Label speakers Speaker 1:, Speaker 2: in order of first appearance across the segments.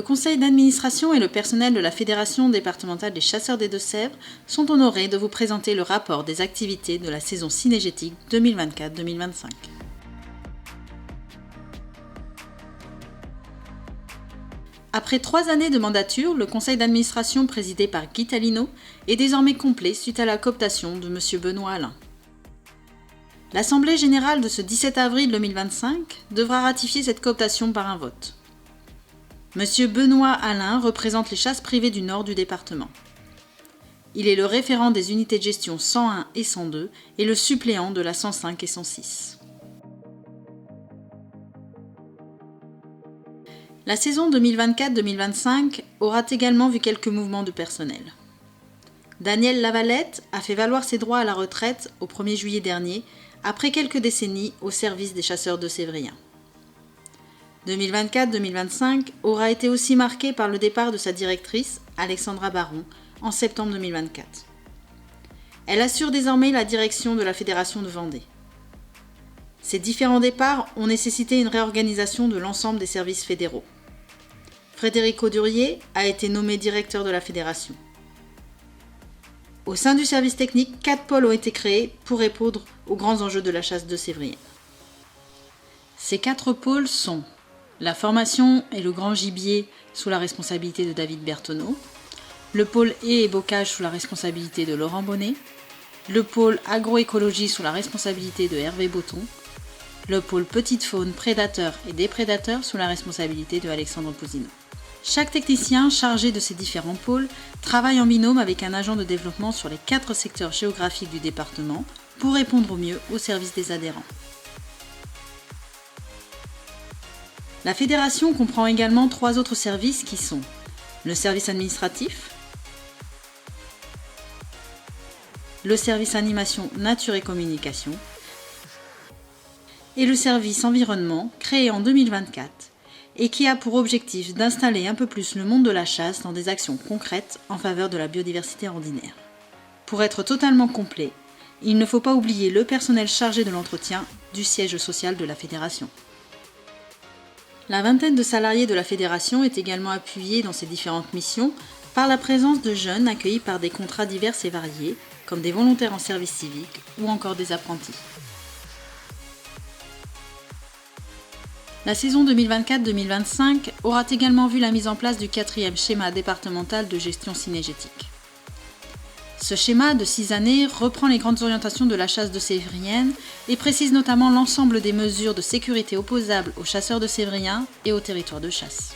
Speaker 1: Le conseil d'administration et le personnel de la Fédération départementale des chasseurs des Deux-Sèvres sont honorés de vous présenter le rapport des activités de la saison cynégétique 2024-2025. Après 3 années de mandature, le conseil d'administration présidé par Guy Talino est désormais complet suite à la cooptation de M. Benoît Alain. L'Assemblée générale de ce 17 avril 2025 devra ratifier cette cooptation par un vote. M. Benoît Alain représente les chasses privées du nord du département. Il est le référent des unités de gestion 101 et 102 et le suppléant de la 105 et 106. La saison 2024-2025 aura également vu quelques mouvements de personnel. Daniel Lavalette a fait valoir ses droits à la retraite au 1er juillet dernier, après quelques décennies au service des chasseurs deux-sévriens. 2024-2025 aura été aussi marqué par le départ de sa directrice, Alexandra Baron, en septembre 2024. Elle assure désormais la direction de la Fédération de Vendée. Ces différents départs ont nécessité une réorganisation de l'ensemble des services fédéraux. Frédéric Audurier a été nommé directeur de la Fédération. Au sein du service technique, 4 pôles ont été créés pour répondre aux grands enjeux de la chasse deux-sévrienne. Ces 4 pôles sont la formation et le grand gibier sous la responsabilité de David Bertonneau, le pôle haies et bocage sous la responsabilité de Laurent Bonnet, le pôle agroécologie sous la responsabilité de Hervé Botton, le pôle petite faune, prédateurs et déprédateurs sous la responsabilité de Alexandre Pousino. Chaque technicien chargé de ces différents pôles travaille en binôme avec un agent de développement sur les 4 secteurs géographiques du département pour répondre au mieux aux services des adhérents. La fédération comprend également 3 autres services qui sont le service administratif, le service animation nature et communication et le service environnement créé en 2024 et qui a pour objectif d'installer un peu plus le monde de la chasse dans des actions concrètes en faveur de la biodiversité ordinaire. Pour être totalement complet, il ne faut pas oublier le personnel chargé de l'entretien du siège social de la fédération. La vingtaine de salariés de la fédération est également appuyée dans ses différentes missions par la présence de jeunes accueillis par des contrats divers et variés, comme des volontaires en service civique ou encore des apprentis. La saison 2024-2025 aura également vu la mise en place du 4e schéma départemental de gestion cynégétique. Ce schéma de 6 années reprend les grandes orientations de la chasse deux-sévrienne et précise notamment l'ensemble des mesures de sécurité opposables aux chasseurs deux-sévriens et aux territoires de chasse.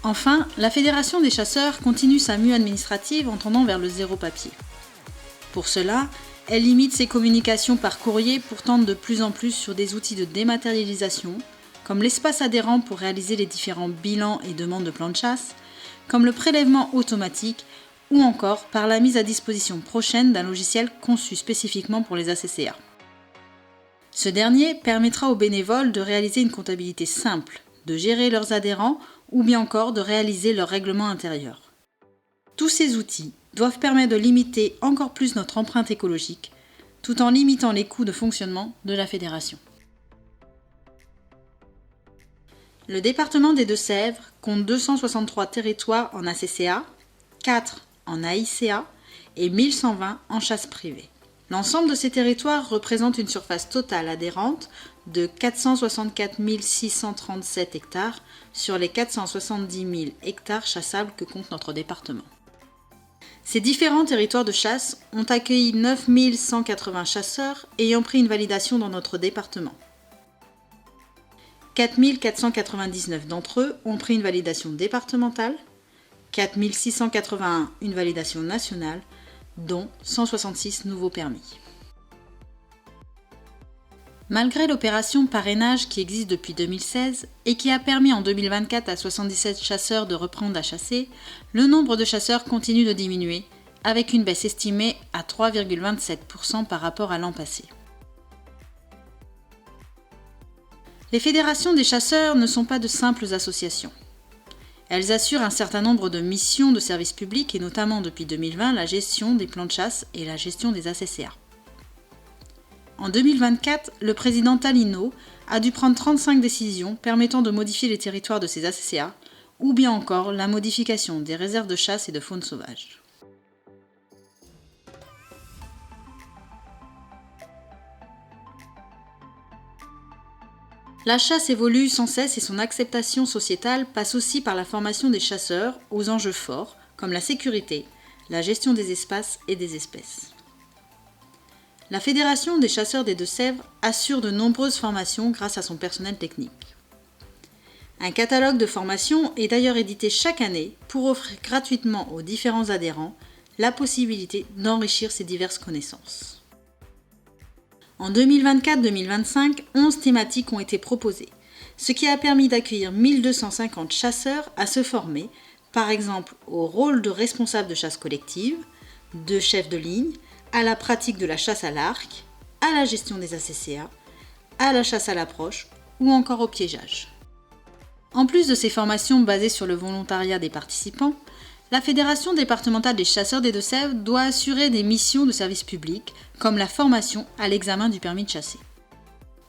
Speaker 1: Enfin, la Fédération des chasseurs continue sa mue administrative en tendant vers le zéro papier. Pour cela, elle limite ses communications par courrier pour tendre de plus en plus sur des outils de dématérialisation, comme l'espace adhérent pour réaliser les différents bilans et demandes de plans de chasse, comme le prélèvement automatique, ou encore par la mise à disposition prochaine d'un logiciel conçu spécifiquement pour les ACCA. Ce dernier permettra aux bénévoles de réaliser une comptabilité simple, de gérer leurs adhérents ou bien encore de réaliser leur règlement intérieur. Tous ces outils doivent permettre de limiter encore plus notre empreinte écologique, tout en limitant les coûts de fonctionnement de la fédération. Le département des Deux-Sèvres compte 263 territoires en ACCA, 4 en AICA et 1120 en chasse privée. L'ensemble de ces territoires représente une surface totale adhérente de 464 637 hectares sur les 470 000 hectares chassables que compte notre département. Ces différents territoires de chasse ont accueilli 9 180 chasseurs ayant pris une validation dans notre département. 4 499 d'entre eux ont pris une validation départementale, 4 681 une validation nationale, dont 166 nouveaux permis. Malgré l'opération parrainage qui existe depuis 2016 et qui a permis en 2024 à 77 chasseurs de reprendre à chasser, le nombre de chasseurs continue de diminuer, avec une baisse estimée à 3,27% par rapport à l'an passé. Les fédérations des chasseurs ne sont pas de simples associations. Elles assurent un certain nombre de missions de service public et notamment depuis 2020 la gestion des plans de chasse et la gestion des ACCA. En 2024, le président Talino a dû prendre 35 décisions permettant de modifier les territoires de ces ACCA ou bien encore la modification des réserves de chasse et de faune sauvage. La chasse évolue sans cesse et son acceptation sociétale passe aussi par la formation des chasseurs aux enjeux forts comme la sécurité, la gestion des espaces et des espèces. La Fédération des chasseurs des Deux-Sèvres assure de nombreuses formations grâce à son personnel technique. Un catalogue de formations est d'ailleurs édité chaque année pour offrir gratuitement aux différents adhérents la possibilité d'enrichir ces diverses connaissances. En 2024-2025, 11 thématiques ont été proposées, ce qui a permis d'accueillir 1250 chasseurs à se former, par exemple au rôle de responsable de chasse collective, de chef de ligne, à la pratique de la chasse à l'arc, à la gestion des ACCA, à la chasse à l'approche ou encore au piégeage. En plus de ces formations basées sur le volontariat des participants, la Fédération départementale des chasseurs des Deux-Sèvres doit assurer des missions de service public, comme la formation à l'examen du permis de chasser.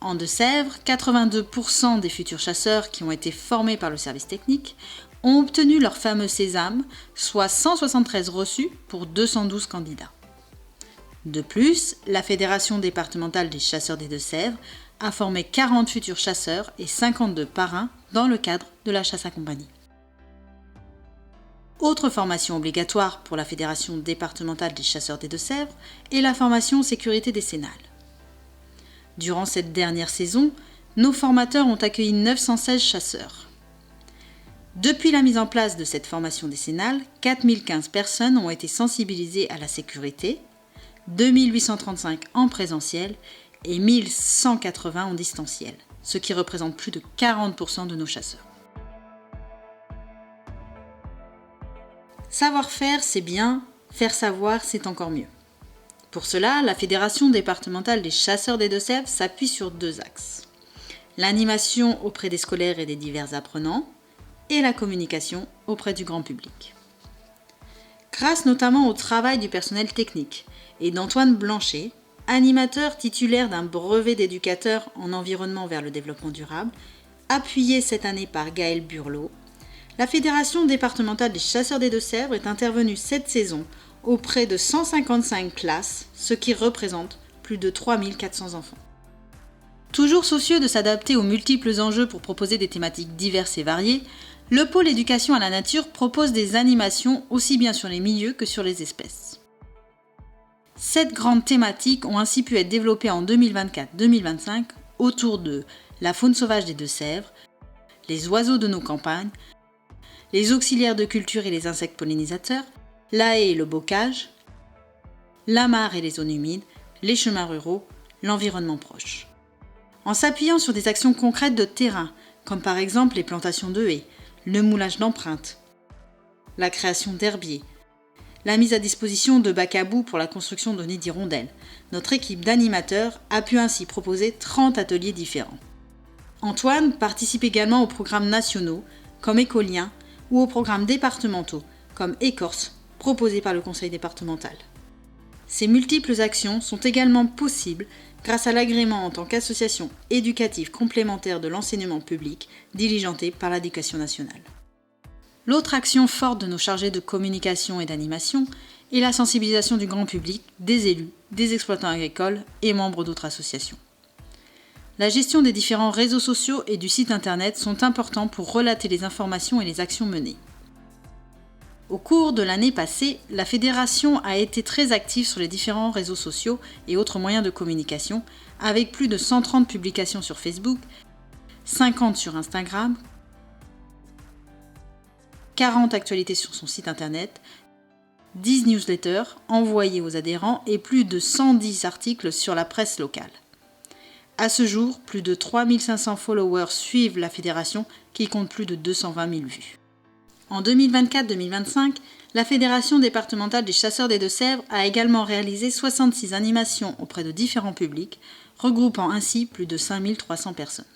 Speaker 1: En Deux-Sèvres, 82% des futurs chasseurs qui ont été formés par le service technique ont obtenu leur fameux sésame, soit 173 reçus pour 212 candidats. De plus, la Fédération départementale des chasseurs des Deux-Sèvres a formé 40 futurs chasseurs et 52 parrains dans le cadre de la chasse à compagnie. Autre formation obligatoire pour la Fédération départementale des chasseurs des Deux-Sèvres est la formation sécurité décennale. Durant cette dernière saison, nos formateurs ont accueilli 916 chasseurs. Depuis la mise en place de cette formation décennale, 4015 personnes ont été sensibilisées à la sécurité, 2835 en présentiel et 1180 en distanciel, ce qui représente plus de 40% de nos chasseurs. Savoir-faire, c'est bien, faire savoir, c'est encore mieux. Pour cela, la Fédération départementale des chasseurs des Deux-Sèvres s'appuie sur 2 axes. L'animation auprès des scolaires et des divers apprenants, et la communication auprès du grand public. Grâce notamment au travail du personnel technique et d'Antoine Blanchet, animateur titulaire d'un brevet d'éducateur en environnement vers le développement durable, appuyé cette année par Gaël Burlot, la Fédération départementale des chasseurs des Deux-Sèvres est intervenue cette saison auprès de 155 classes, ce qui représente plus de 3400 enfants. Toujours soucieux de s'adapter aux multiples enjeux pour proposer des thématiques diverses et variées, le pôle éducation à la nature propose des animations aussi bien sur les milieux que sur les espèces. 7 grandes thématiques ont ainsi pu être développées en 2024-2025 autour de la faune sauvage des Deux-Sèvres, les oiseaux de nos campagnes, les auxiliaires de culture et les insectes pollinisateurs, la haie et le bocage, la mare et les zones humides, les chemins ruraux, l'environnement proche. En s'appuyant sur des actions concrètes de terrain, comme par exemple les plantations de haies, le moulage d'empreintes, la création d'herbiers, la mise à disposition de bacs à boue pour la construction de nids d'hirondelles, notre équipe d'animateurs a pu ainsi proposer 30 ateliers différents. Antoine participe également aux programmes nationaux, comme Écolien, ou aux programmes départementaux, comme Écorce, proposés par le conseil départemental. Ces multiples actions sont également possibles grâce à l'agrément en tant qu'association éducative complémentaire de l'enseignement public diligentée par l'Éducation nationale. L'autre action forte de nos chargés de communication et d'animation est la sensibilisation du grand public, des élus, des exploitants agricoles et membres d'autres associations. La gestion des différents réseaux sociaux et du site internet sont importants pour relater les informations et les actions menées. Au cours de l'année passée, la Fédération a été très active sur les différents réseaux sociaux et autres moyens de communication, avec plus de 130 publications sur Facebook, 50 sur Instagram, 40 actualités sur son site internet, 10 newsletters envoyés aux adhérents et plus de 110 articles sur la presse locale. À ce jour, plus de 3500 followers suivent la fédération qui compte plus de 220 000 vues. En 2024-2025, la Fédération départementale des chasseurs des Deux-Sèvres a également réalisé 66 animations auprès de différents publics, regroupant ainsi plus de 5300 personnes.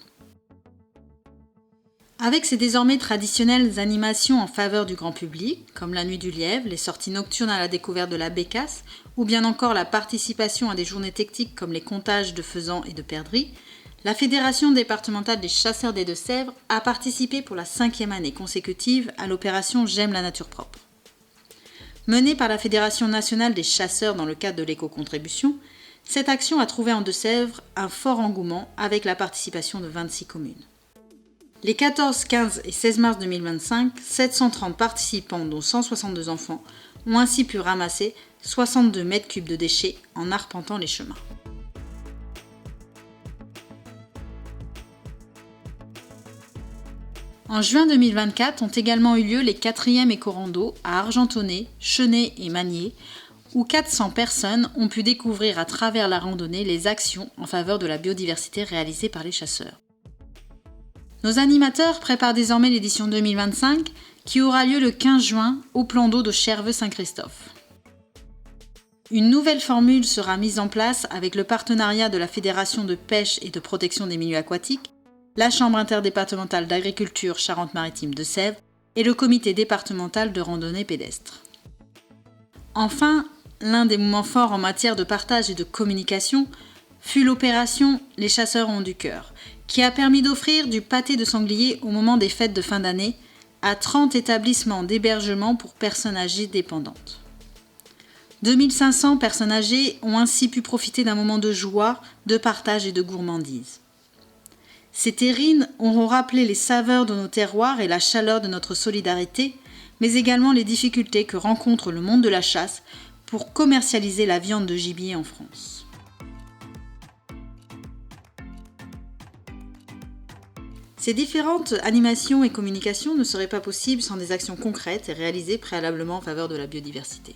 Speaker 1: Avec ces désormais traditionnelles animations en faveur du grand public, comme la Nuit du Lièvre, les sorties nocturnes à la découverte de la bécasse, ou bien encore la participation à des journées techniques comme les comptages de faisans et de perdrix, La Fédération départementale des chasseurs des Deux-Sèvres a participé pour la 5e année consécutive à l'opération J'aime la nature propre. Menée par la Fédération nationale des chasseurs dans le cadre de l'éco-contribution, cette action a trouvé en Deux-Sèvres un fort engouement avec la participation de 26 communes. Les 14, 15 et 16 mars 2025, 730 participants, dont 162 enfants, ont ainsi pu ramasser 62 mètres cubes de déchets en arpentant les chemins. En juin 2024 ont également eu lieu les 4e éco-randos à Argentonnet, Chenay et Magnier, où 400 personnes ont pu découvrir à travers la randonnée les actions en faveur de la biodiversité réalisées par les chasseurs. Nos animateurs préparent désormais l'édition 2025 qui aura lieu le 15 juin au plan d'eau de Cherveux-Saint-Christophe. Une nouvelle formule sera mise en place avec le partenariat de la Fédération de pêche et de protection des milieux aquatiques, la Chambre interdépartementale d'agriculture Charente-Maritime de Sèvres et le comité départemental de randonnée pédestre. Enfin, l'un des moments forts en matière de partage et de communication fut l'opération Les chasseurs ont du cœur, qui a permis d'offrir du pâté de sanglier au moment des fêtes de fin d'année à 30 établissements d'hébergement pour personnes âgées dépendantes. 2500 personnes âgées ont ainsi pu profiter d'un moment de joie, de partage et de gourmandise. Ces terrines auront rappelé les saveurs de nos terroirs et la chaleur de notre solidarité, mais également les difficultés que rencontre le monde de la chasse pour commercialiser la viande de gibier en France. Ces différentes animations et communications ne seraient pas possibles sans des actions concrètes et réalisées préalablement en faveur de la biodiversité.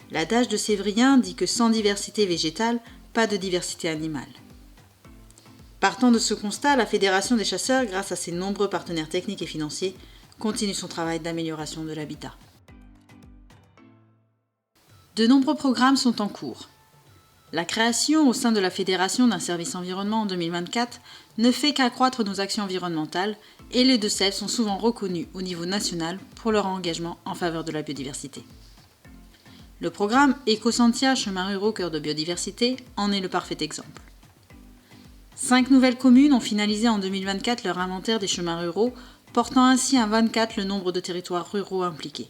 Speaker 1: L'adage de Sévrien dit que sans diversité végétale, pas de diversité animale. Partant de ce constat, la Fédération des chasseurs, grâce à ses nombreux partenaires techniques et financiers, continue son travail d'amélioration de l'habitat. De nombreux programmes sont en cours. La création au sein de la Fédération d'un service environnement en 2024 ne fait qu'accroître nos actions environnementales et les Deux-Sèvres sont souvent reconnus au niveau national pour leur engagement en faveur de la biodiversité. Le programme Ecosentia Chemins ruraux cœur de biodiversité en est le parfait exemple. 5 nouvelles communes ont finalisé en 2024 leur inventaire des chemins ruraux, portant ainsi à 24 le nombre de territoires ruraux impliqués.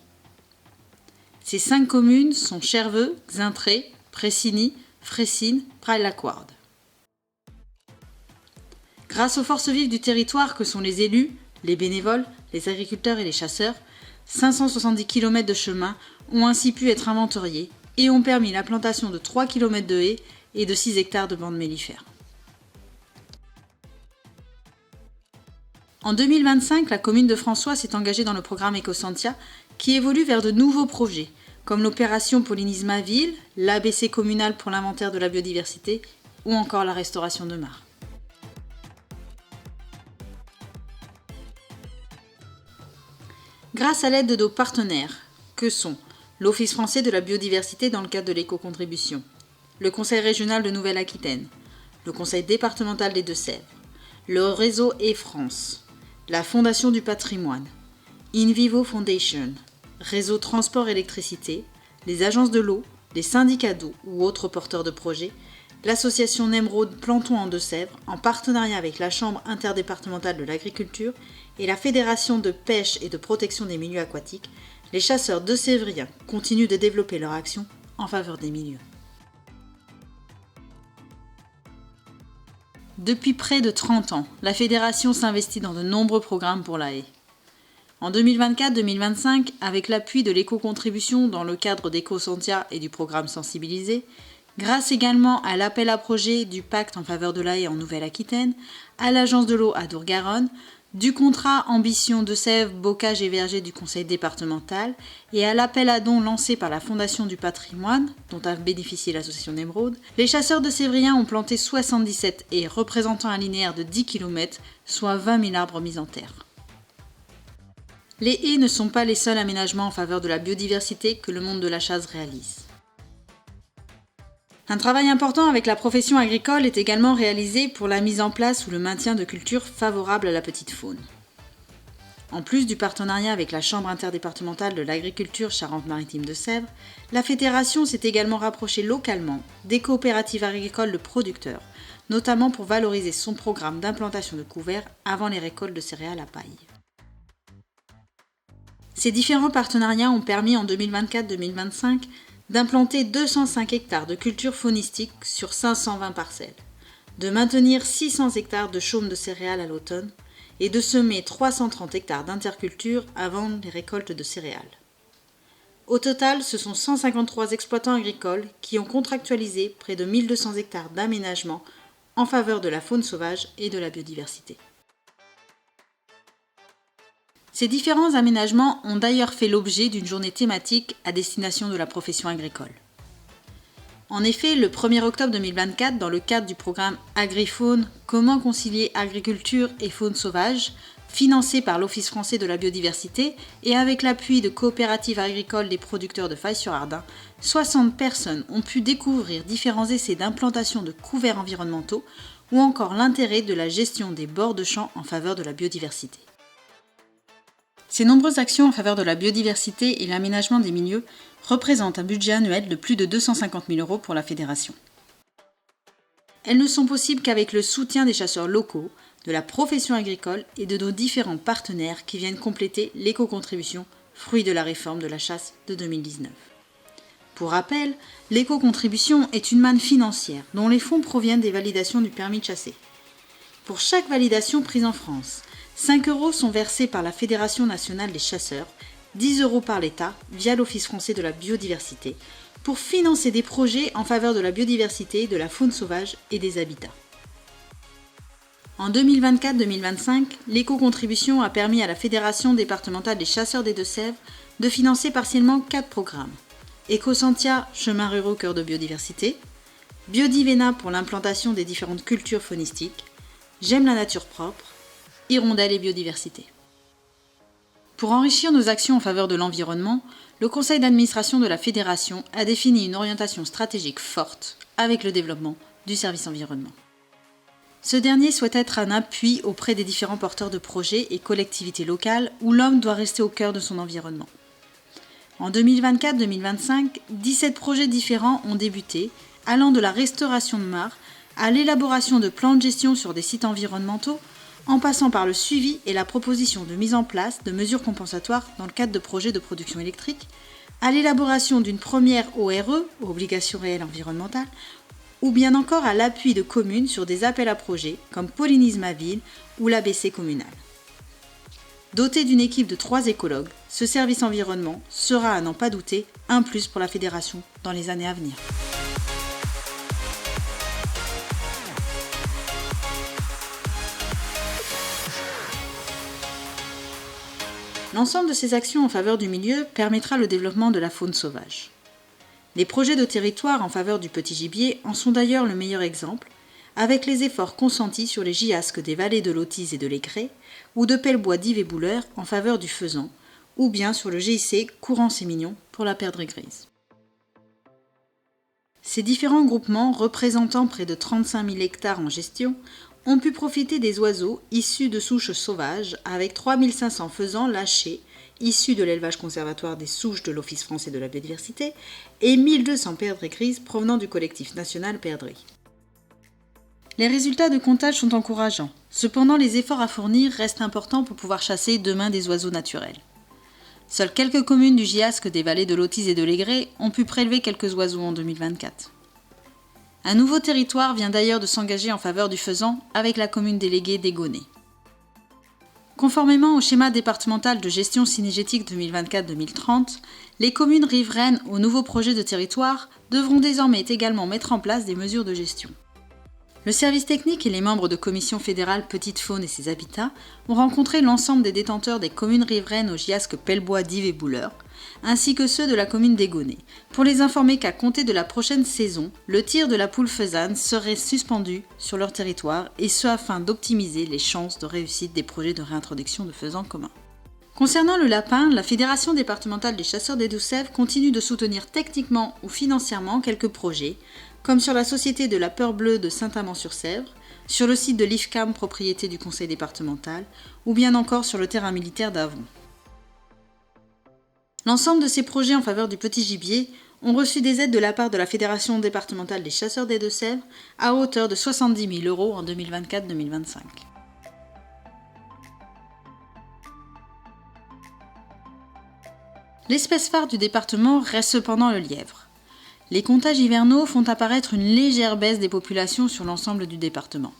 Speaker 1: Ces 5 communes sont Cherveux, Xaintré, Pressigny, Fressines, Braille-la-Couarde. Grâce aux forces vives du territoire que sont les élus, les bénévoles, les agriculteurs et les chasseurs, 570 km de chemins ont ainsi pu être inventoriés et ont permis la plantation de 3 km de haies et de 6 hectares de bandes mellifères. En 2025, la commune de François s'est engagée dans le programme Ecosentia qui évolue vers de nouveaux projets, comme l'opération Pollinisme Ville, l'ABC communal pour l'inventaire de la biodiversité ou encore la restauration de mares. Grâce à l'aide de nos partenaires, que sont l'Office français de la biodiversité dans le cadre de l'éco-contribution, le Conseil régional de Nouvelle-Aquitaine, le Conseil départemental des Deux-Sèvres, le réseau E-France, la Fondation du patrimoine, InVivo Foundation, Réseau Transport Électricité, les agences de l'eau, les syndicats d'eau ou autres porteurs de projets, l'association Nemrod Plantons en Deux-Sèvres, en partenariat avec la Chambre interdépartementale de l'agriculture et la Fédération de pêche et de protection des milieux aquatiques, les chasseurs deux-sévriens continuent de développer leur action en faveur des milieux. Depuis près de 30 ans, la Fédération s'investit dans de nombreux programmes pour la haie. En 2024-2025, avec l'appui de l'éco-contribution dans le cadre d'Ecosentia et du programme Sensibiliser, grâce également à l'appel à projet du pacte en faveur de la haie en Nouvelle-Aquitaine, à l'agence de l'eau à Dour-Garonne, du contrat Ambition Deux-Sèvres, Bocage et Verger du conseil départemental et à l'appel à dons lancé par la Fondation du patrimoine, dont a bénéficié l'association Nemrod, les chasseurs de Sévriens ont planté 77 haies représentant un linéaire de 10 km, soit 20 000 arbres mis en terre. Les haies ne sont pas les seuls aménagements en faveur de la biodiversité que le monde de la chasse réalise. Un travail important avec la profession agricole est également réalisé pour la mise en place ou le maintien de cultures favorables à la petite faune. En plus du partenariat avec la Chambre interdépartementale de l'agriculture Charente-Maritime de Sèvres, la fédération s'est également rapprochée localement des coopératives agricoles de producteurs, notamment pour valoriser son programme d'implantation de couverts avant les récoltes de céréales à paille. Ces différents partenariats ont permis en 2024-2025 d'implanter 205 hectares de cultures faunistiques sur 520 parcelles, de maintenir 600 hectares de chaume de céréales à l'automne et de semer 330 hectares d'interculture avant les récoltes de céréales. Au total, ce sont 153 exploitants agricoles qui ont contractualisé près de 1200 hectares d'aménagement en faveur de la faune sauvage et de la biodiversité. Ces différents aménagements ont d'ailleurs fait l'objet d'une journée thématique à destination de la profession agricole. En effet, le 1er octobre 2024, dans le cadre du programme AgriFaune, comment concilier agriculture et faune sauvage, financé par l'Office français de la biodiversité et avec l'appui de coopératives agricoles des producteurs de Faye-sur-Ardin, 60 personnes ont pu découvrir différents essais d'implantation de couverts environnementaux ou encore l'intérêt de la gestion des bords de champs en faveur de la biodiversité. Ces nombreuses actions en faveur de la biodiversité et l'aménagement des milieux représentent un budget annuel de plus de 250 000 € pour la fédération. Elles ne sont possibles qu'avec le soutien des chasseurs locaux, de la profession agricole et de nos différents partenaires qui viennent compléter l'éco-contribution, fruit de la réforme de la chasse de 2019. Pour rappel, l'éco-contribution est une manne financière dont les fonds proviennent des validations du permis de chasser. Pour chaque validation prise en France, 5 € sont versés par la Fédération nationale des chasseurs, 10 € par l'État via l'Office français de la biodiversité pour financer des projets en faveur de la biodiversité, de la faune sauvage et des habitats. En 2024-2025, l'éco-contribution a permis à la Fédération départementale des chasseurs des Deux-Sèvres de financer partiellement 4 programmes. Ecosentia, chemins ruraux cœur de biodiversité, Biodivena pour l'implantation des différentes cultures faunistiques, J'aime la nature propre, Hirondelle et biodiversité. Pour enrichir nos actions en faveur de l'environnement, le conseil d'administration de la Fédération a défini une orientation stratégique forte avec le développement du service environnement. Ce dernier souhaite être un appui auprès des différents porteurs de projets et collectivités locales où l'homme doit rester au cœur de son environnement. En 2024-2025, 17 projets différents ont débuté, allant de la restauration de mares à l'élaboration de plans de gestion sur des sites environnementaux, en passant par le suivi et la proposition de mise en place de mesures compensatoires dans le cadre de projets de production électrique, à l'élaboration d'une première ORE, obligation réelle environnementale, ou bien encore à l'appui de communes sur des appels à projets comme Pollinisme ma ville ou l'ABC communal. Doté d'une équipe de 3 écologues, ce service environnement sera, à n'en pas douter, un plus pour la fédération dans les années à venir. L'ensemble de ces actions en faveur du milieu permettra le développement de la faune sauvage. Les projets de territoire en faveur du petit gibier en sont d'ailleurs le meilleur exemple, avec les efforts consentis sur les giasques des vallées de l'Autise et de l'Écré, ou de Pelbois d'Yves et Bouleur en faveur du faisan, ou bien sur le GIC Courance-et-Mignon pour la perdrix grise. Ces différents groupements, représentant près de 35 000 hectares en gestion, ont pu profiter des oiseaux issus de souches sauvages, avec 3 500 faisans lâchés, issus de l'élevage conservatoire des souches de l'Office français de la biodiversité, et 1200 perdrix grises provenant du collectif national Perdrix. Les résultats de comptage sont encourageants. Cependant, les efforts à fournir restent importants pour pouvoir chasser demain des oiseaux naturels. Seules quelques communes du Giasque des vallées de l'Autise et de l'Égré ont pu prélever quelques oiseaux en 2024. Un nouveau territoire vient d'ailleurs de s'engager en faveur du faisan avec la commune déléguée d'Aigonnet. Conformément au schéma départemental de gestion cynégétique 2024-2030, les communes riveraines au nouveau projet de territoire devront désormais également mettre en place des mesures de gestion. Le service technique et les membres de commission fédérale Petite Faune et ses habitats ont rencontré l'ensemble des détenteurs des communes riveraines au Giasque Pelbois d'Yves et Bouleur, ainsi que ceux de la commune d'Aigonnet, pour les informer qu'à compter de la prochaine saison, le tir de la poule faisane serait suspendu sur leur territoire, et ce afin d'optimiser les chances de réussite des projets de réintroduction de faisans communs. Concernant le lapin, la Fédération départementale des chasseurs des Deux-Sèvres continue de soutenir techniquement ou financièrement quelques projets, comme sur la société de la Peur Bleue de Saint-Amand-sur-Sèvre, sur le site de l'IFCAM, propriété du conseil départemental, ou bien encore sur le terrain militaire d'Avron. L'ensemble de ces projets en faveur du petit gibier ont reçu des aides de la part de la Fédération départementale des chasseurs des Deux-Sèvres à hauteur de 70 000 € en 2024-2025. L'espèce phare du département reste cependant le lièvre. Les comptages hivernaux font apparaître une légère baisse des populations sur l'ensemble du département.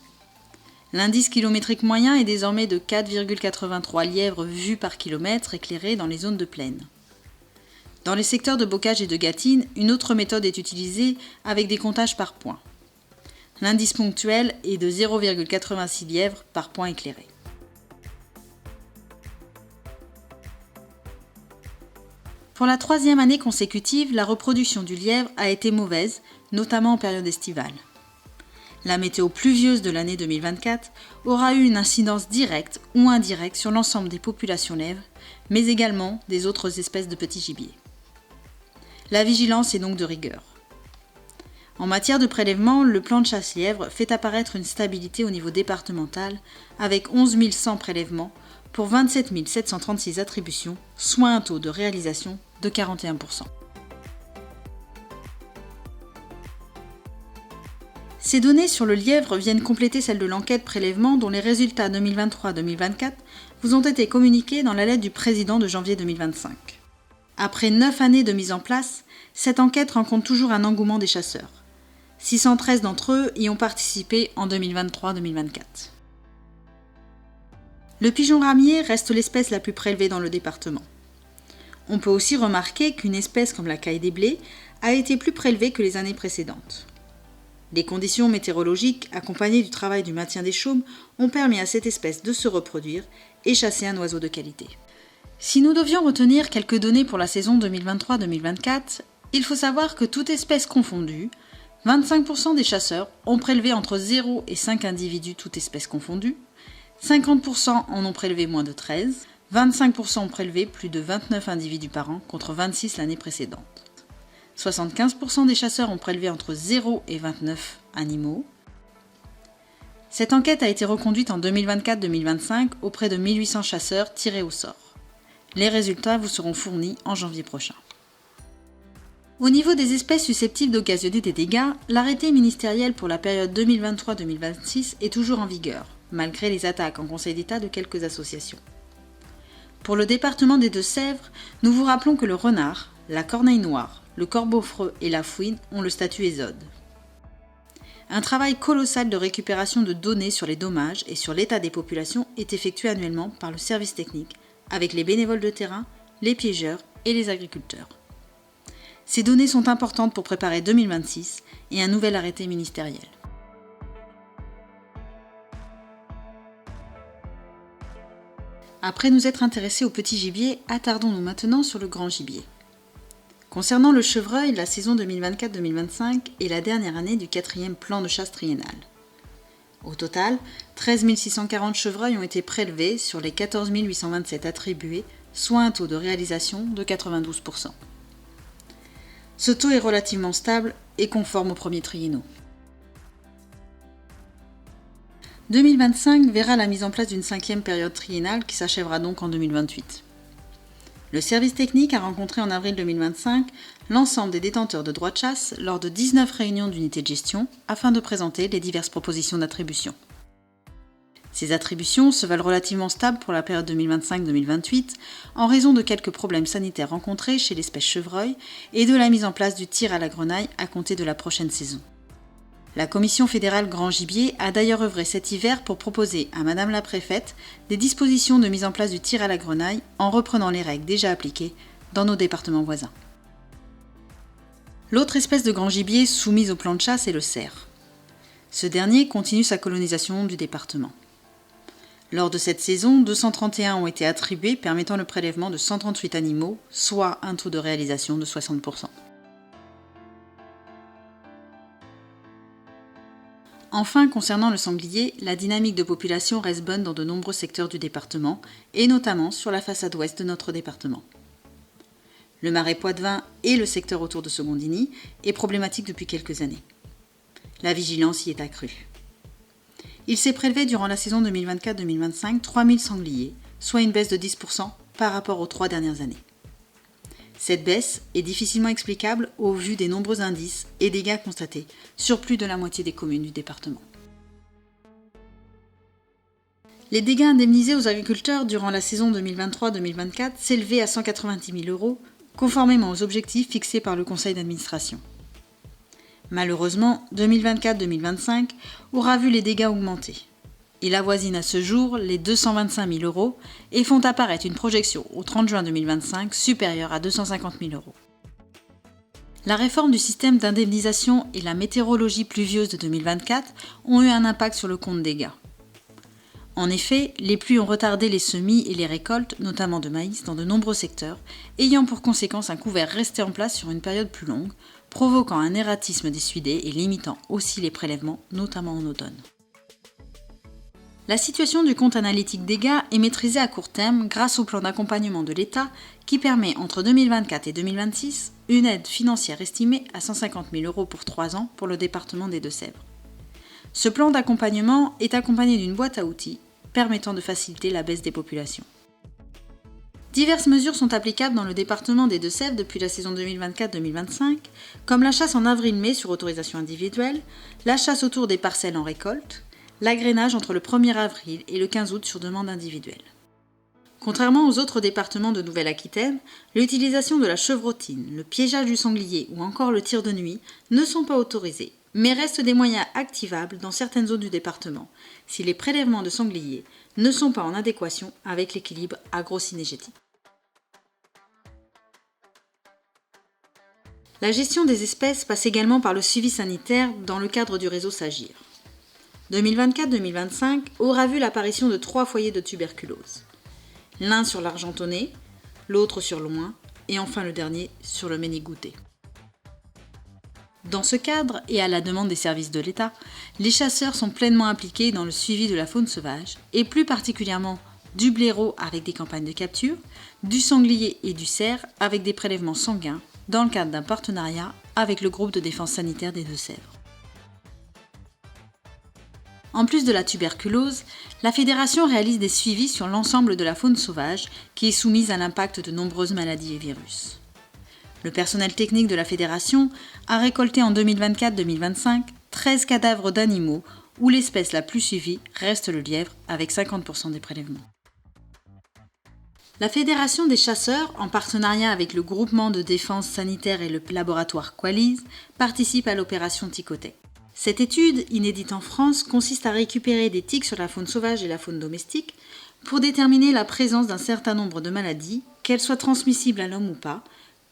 Speaker 1: L'indice kilométrique moyen est désormais de 4,83 lièvres vus par kilomètre éclairés dans les zones de plaine. Dans les secteurs de bocage et de gâtine, une autre méthode est utilisée avec des comptages par points. L'indice ponctuel est de 0,86 lièvres par point éclairé. Pour la 3e année consécutive, la reproduction du lièvre a été mauvaise, notamment en période estivale. La météo pluvieuse de l'année 2024 aura eu une incidence directe ou indirecte sur l'ensemble des populations lièvres, mais également des autres espèces de petits gibiers. La vigilance est donc de rigueur. En matière de prélèvement, le plan de chasse-lièvre fait apparaître une stabilité au niveau départemental avec 11 100 prélèvements pour 27 736 attributions, soit un taux de réalisation de 41%. Ces données sur le lièvre viennent compléter celles de l'enquête prélèvement dont les résultats 2023-2024 vous ont été communiqués dans la lettre du président de janvier 2025. Après 9 années de mise en place, cette enquête rencontre toujours un engouement des chasseurs. 613 d'entre eux y ont participé en 2023-2024. Le pigeon ramier reste l'espèce la plus prélevée dans le département. On peut aussi remarquer qu'une espèce comme la caille des blés a été plus prélevée que les années précédentes. Les conditions météorologiques, accompagnées du travail du maintien des chaumes, ont permis à cette espèce de se reproduire et chasser un oiseau de qualité. Si nous devions retenir quelques données pour la saison 2023-2024, il faut savoir que toute espèce confondue, 25% des chasseurs ont prélevé entre 0 et 5 individus toute espèce confondue, 50% en ont prélevé moins de 13, 25% ont prélevé plus de 29 individus par an contre 26 l'année précédente. 75% des chasseurs ont prélevé entre 0 et 29 animaux. Cette enquête a été reconduite en 2024-2025 auprès de 1800 chasseurs tirés au sort. Les résultats vous seront fournis en janvier prochain. Au niveau des espèces susceptibles d'occasionner des dégâts, l'arrêté ministériel pour la période 2023-2026 est toujours en vigueur, malgré les attaques en Conseil d'État de quelques associations. Pour le département des Deux-Sèvres, nous vous rappelons que le renard, la corneille noire, le corbeau-freux et la fouine ont le statut ésode. Un travail colossal de récupération de données sur les dommages et sur l'état des populations est effectué annuellement par le service technique, avec les bénévoles de terrain, les piégeurs et les agriculteurs. Ces données sont importantes pour préparer 2026 et un nouvel arrêté ministériel. Après nous être intéressés au petit gibier, attardons-nous maintenant sur le grand gibier. Concernant le chevreuil, la saison 2024-2025 est la dernière année du 4e plan de chasse triennal. Au total, 13 640 chevreuils ont été prélevés sur les 14 827 attribués, soit un taux de réalisation de 92%. Ce taux est relativement stable et conforme aux premiers triennaux. 2025 verra la mise en place d'une 5e période triennale qui s'achèvera donc en 2028. Le service technique a rencontré en avril 2025 l'ensemble des détenteurs de droits de chasse lors de 19 réunions d'unités de gestion afin de présenter les diverses propositions d'attribution. Ces attributions se veulent relativement stables pour la période 2025-2028 en raison de quelques problèmes sanitaires rencontrés chez l'espèce chevreuil et de la mise en place du tir à la grenaille à compter de la prochaine saison. La Commission fédérale Grand Gibier a d'ailleurs œuvré cet hiver pour proposer à Madame la Préfète des dispositions de mise en place du tir à la grenaille en reprenant les règles déjà appliquées dans nos départements voisins. L'autre espèce de grand gibier soumise au plan de chasse est le cerf. Ce dernier continue sa colonisation du département. Lors de cette saison, 231 ont été attribués permettant le prélèvement de 138 animaux, soit un taux de réalisation de 60%. Enfin, concernant le sanglier, la dynamique de population reste bonne dans de nombreux secteurs du département, et notamment sur la façade ouest de notre département. Le Marais Poitevin et le secteur autour de Secondigny est problématique depuis quelques années. La vigilance y est accrue. Il s'est prélevé durant la saison 2024-2025 3000 sangliers, soit une baisse de 10% par rapport aux 3 dernières années. Cette baisse est difficilement explicable au vu des nombreux indices et dégâts constatés sur plus de la moitié des communes du département. Les dégâts indemnisés aux agriculteurs durant la saison 2023-2024 s'élevaient à 190 000 €, conformément aux objectifs fixés par le conseil d'administration. Malheureusement, 2024-2025 aura vu les dégâts augmenter. Ils avoisinent à ce jour les 225 000 € et font apparaître une projection au 30 juin 2025 supérieure à 250 000 €. La réforme du système d'indemnisation et la météorologie pluvieuse de 2024 ont eu un impact sur le compte dégâts. En effet, les pluies ont retardé les semis et les récoltes, notamment de maïs, dans de nombreux secteurs, ayant pour conséquence un couvert resté en place sur une période plus longue, provoquant un erratisme des suidés et limitant aussi les prélèvements, notamment en automne. La situation du compte analytique dégâts est maîtrisée à court terme grâce au plan d'accompagnement de l'État qui permet entre 2024 et 2026 une aide financière estimée à 150 000 € pour 3 ans pour le département des Deux-Sèvres. Ce plan d'accompagnement est accompagné d'une boîte à outils permettant de faciliter la baisse des populations. Diverses mesures sont applicables dans le département des Deux-Sèvres depuis la saison 2024-2025, comme la chasse en avril-mai sur autorisation individuelle, la chasse autour des parcelles en récolte, l'agrainage entre le 1er avril et le 15 août sur demande individuelle. Contrairement aux autres départements de Nouvelle-Aquitaine, l'utilisation de la chevrotine, le piégeage du sanglier ou encore le tir de nuit ne sont pas autorisés, mais restent des moyens activables dans certaines zones du département, si les prélèvements de sangliers ne sont pas en adéquation avec l'équilibre agro-cynégétique. La gestion des espèces passe également par le suivi sanitaire dans le cadre du réseau SAGIR. 2024-2025 aura vu l'apparition de 3 foyers de tuberculose. L'un sur l'Argentonais, l'autre sur l'Oin et enfin le dernier sur le Ménigouté. Dans ce cadre, et à la demande des services de l'État, les chasseurs sont pleinement impliqués dans le suivi de la faune sauvage, et plus particulièrement du blaireau avec des campagnes de capture, du sanglier et du cerf avec des prélèvements sanguins, dans le cadre d'un partenariat avec le groupe de défense sanitaire des Deux-Sèvres. En plus de la tuberculose, la Fédération réalise des suivis sur l'ensemble de la faune sauvage qui est soumise à l'impact de nombreuses maladies et virus. Le personnel technique de la Fédération a récolté en 2024-2025 13 cadavres d'animaux où l'espèce la plus suivie reste le lièvre avec 50% des prélèvements. La Fédération des chasseurs, en partenariat avec le groupement de défense sanitaire et le laboratoire Qualys, participe à l'opération Ticotec. Cette étude, inédite en France, consiste à récupérer des tiques sur la faune sauvage et la faune domestique pour déterminer la présence d'un certain nombre de maladies, qu'elles soient transmissibles à l'homme ou pas,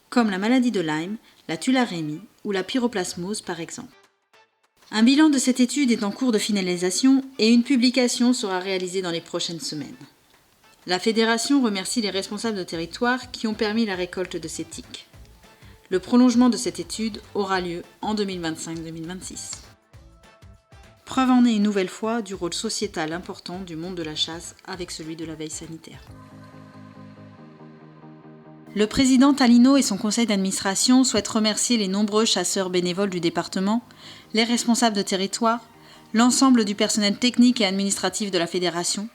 Speaker 1: comme la maladie de Lyme, la tularemie ou la pyroplasmose par exemple. Un bilan de cette étude est en cours de finalisation et une publication sera réalisée dans les prochaines semaines. La Fédération remercie les responsables de territoire qui ont permis la récolte de ces tiques. Le prolongement de cette étude aura lieu en 2025-2026. Preuve en est une nouvelle fois du rôle sociétal important du monde de la chasse avec celui de la veille sanitaire. Le président Talino et son conseil d'administration souhaitent remercier les nombreux chasseurs bénévoles du département, les responsables de territoire, l'ensemble du personnel technique et administratif de la fédération,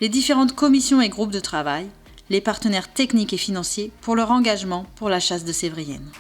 Speaker 1: les différentes commissions et groupes de travail, les partenaires techniques et financiers pour leur engagement pour la chasse de sévrienne.